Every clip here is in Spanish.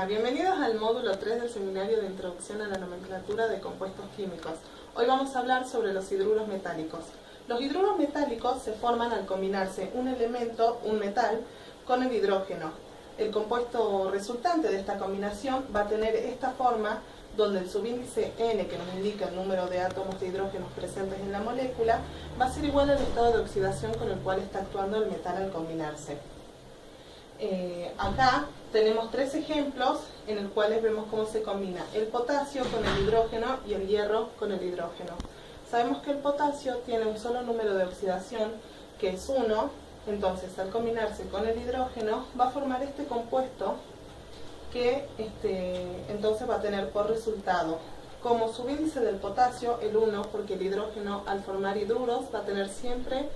Bienvenidos al módulo 3 del seminario de Introducción a la Nomenclatura de Compuestos Químicos. Hoy vamos a hablar sobre los hidruros metálicos. Los hidruros metálicos se forman al combinarse un elemento, un metal, con el hidrógeno. El compuesto resultante de esta combinación va a tener esta forma, donde el subíndice N, que nos indica el número de átomos de hidrógenos presentes en la molécula, va a ser igual al estado de oxidación con el cual está actuando el metal al combinarse. Acá tenemos tres ejemplos en los cuales vemos cómo se combina el potasio con el hidrógeno y el hierro con el hidrógeno. Sabemos que el potasio tiene un solo número de oxidación, que es 1, entonces al combinarse con el hidrógeno va a formar este compuesto que entonces va a tener por resultado como subíndice del potasio el 1, porque el hidrógeno al formar hidruros va a tener siempre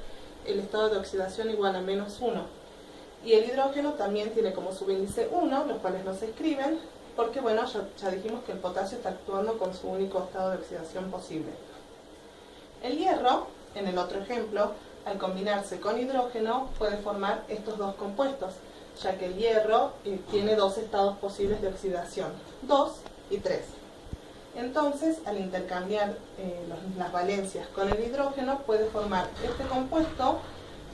el estado de oxidación igual a -1. Y el hidrógeno también tiene como subíndice 1, los cuales no se escriben, porque bueno, ya dijimos que el potasio está actuando con su único estado de oxidación posible. El hierro, en el otro ejemplo, al combinarse con hidrógeno, puede formar estos dos compuestos, ya que el hierro tiene dos estados posibles de oxidación, 2 y 3. Entonces, al intercambiar las valencias con el hidrógeno, puede formar este compuesto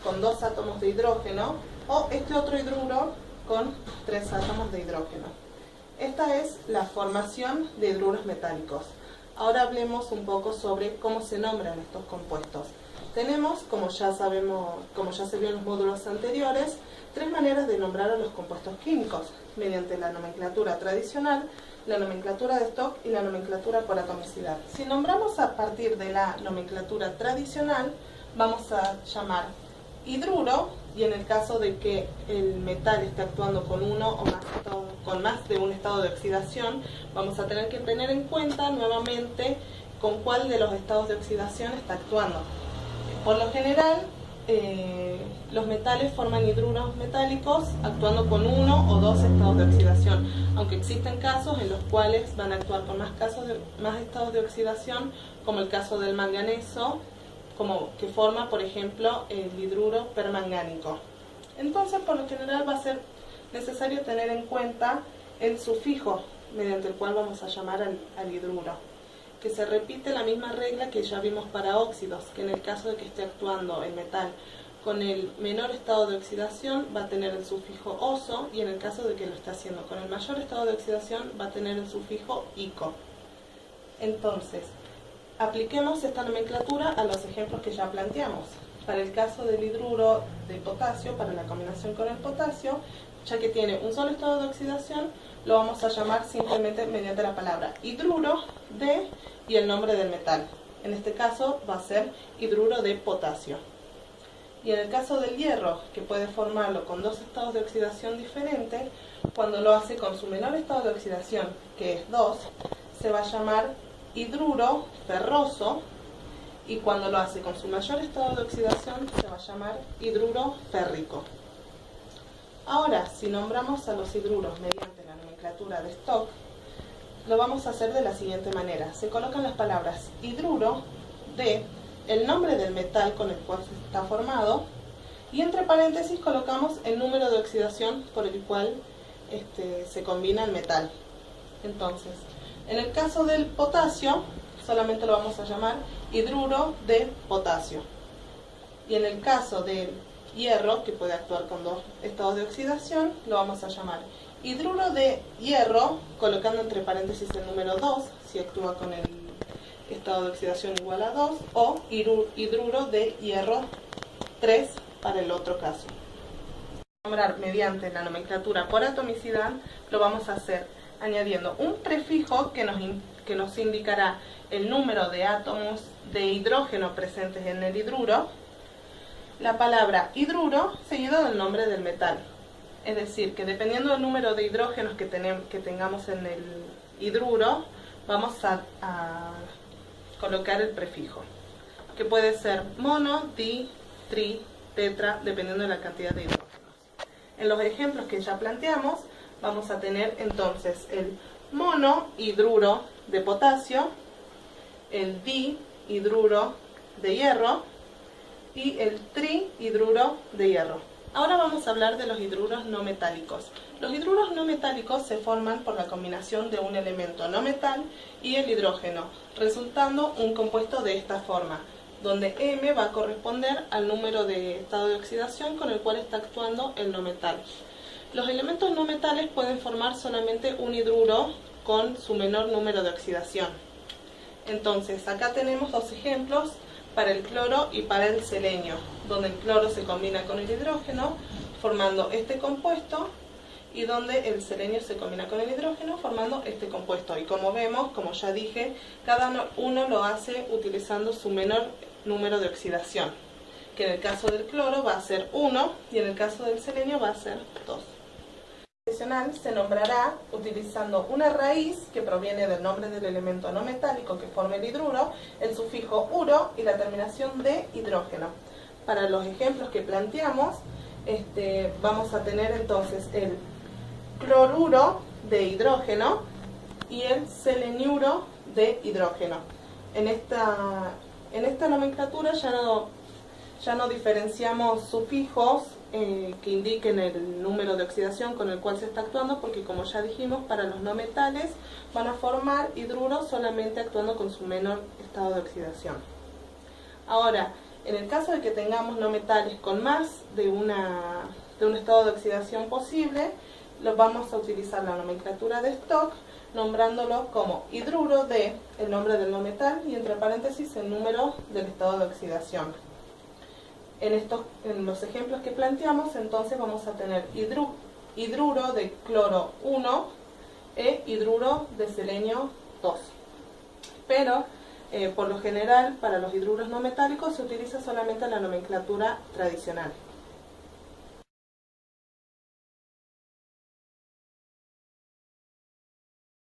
con 2 átomos de hidrógeno, o este otro hidruro con 3 átomos de hidrógeno. Esta es la formación de hidruros metálicos. Ahora hablemos un poco sobre cómo se nombran estos compuestos. Tenemos, como ya se vio en los módulos anteriores, 3 maneras de nombrar a los compuestos químicos, mediante la nomenclatura tradicional, la nomenclatura de Stock y la nomenclatura por atomicidad. Si nombramos a partir de la nomenclatura tradicional, vamos a llamar hidruro, y en el caso de que el metal esté actuando con más de un estado de oxidación, vamos a tener que tener en cuenta nuevamente con cuál de los estados de oxidación está actuando. Por lo general, los metales forman hidruros metálicos actuando con 1 o 2 estados de oxidación, aunque existen casos en los cuales van a actuar con más estados de oxidación, como el caso del manganeso, que forma, por ejemplo, el hidruro permangánico. Entonces, por lo general va a ser necesario tener en cuenta el sufijo mediante el cual vamos a llamar al hidruro, que se repite la misma regla que ya vimos para óxidos, que en el caso de que esté actuando el metal con el menor estado de oxidación va a tener el sufijo oso, y en el caso de que lo esté haciendo con el mayor estado de oxidación va a tener el sufijo ico. Entonces, apliquemos esta nomenclatura a los ejemplos que ya planteamos. Para el caso del hidruro de potasio, para la combinación con el potasio, ya que tiene un solo estado de oxidación, lo vamos a llamar simplemente mediante la palabra hidruro de y el nombre del metal. En este caso va a ser hidruro de potasio. Y en el caso del hierro, que puede formarlo con 2 estados de oxidación diferentes, cuando lo hace con su menor estado de oxidación, que es 2, se va a llamar hidruro ferroso, y cuando lo hace con su mayor estado de oxidación se va a llamar hidruro férrico. Ahora, si nombramos a los hidruros mediante la nomenclatura de Stock, lo vamos a hacer de la siguiente manera. Se colocan las palabras hidruro de el nombre del metal con el cual está formado, y entre paréntesis colocamos el número de oxidación por el cual se combina el metal. Entonces, en el caso del potasio, solamente lo vamos a llamar hidruro de potasio. Y en el caso del hierro, que puede actuar con 2 estados de oxidación, lo vamos a llamar hidruro de hierro, colocando entre paréntesis el número 2, si actúa con el estado de oxidación igual a 2, o hidruro de hierro 3 para el otro caso. Nombrar mediante la nomenclatura por atomicidad lo vamos a hacer añadiendo un prefijo que nos indicará el número de átomos de hidrógeno presentes en el hidruro, la palabra hidruro seguido del nombre del metal. Es decir, que dependiendo del número de hidrógenos que tengamos en el hidruro, vamos a colocar el prefijo, que puede ser mono, di, tri, tetra, dependiendo de la cantidad de hidrógenos. En los ejemplos que ya planteamos, vamos a tener entonces el monohidruro de potasio, el dihidruro de hierro y el trihidruro de hierro. Ahora vamos a hablar de los hidruros no metálicos. Los hidruros no metálicos se forman por la combinación de un elemento no metal y el hidrógeno, resultando un compuesto de esta forma, donde M va a corresponder al número de estado de oxidación con el cual está actuando el no metal. Los elementos no metales pueden formar solamente un hidruro con su menor número de oxidación. Entonces, acá tenemos dos ejemplos para el cloro y para el selenio, donde el cloro se combina con el hidrógeno formando este compuesto y donde el selenio se combina con el hidrógeno formando este compuesto. Y como vemos, como ya dije, cada uno lo hace utilizando su menor número de oxidación, que en el caso del cloro va a ser 1 y en el caso del selenio va a ser 2. Adicional se nombrará utilizando una raíz que proviene del nombre del elemento no metálico que forma el hidruro, el sufijo uro y la terminación de hidrógeno. Para los ejemplos que planteamos, vamos a tener entonces el cloruro de hidrógeno y el seleniuro de hidrógeno. En esta nomenclatura ya no diferenciamos sufijos que indiquen el número de oxidación con el cual se está actuando, porque como ya dijimos, para los no metales van a formar hidruros solamente actuando con su menor estado de oxidación. Ahora, en el caso de que tengamos no metales con más de un estado de oxidación posible, los vamos a utilizar la nomenclatura de Stock, nombrándolo como hidruro de el nombre del no metal y entre paréntesis el número del estado de oxidación. En los ejemplos que planteamos, entonces vamos a tener hidruro de cloro 1 e hidruro de selenio 2. Pero, por lo general, para los hidruros no metálicos se utiliza solamente la nomenclatura tradicional.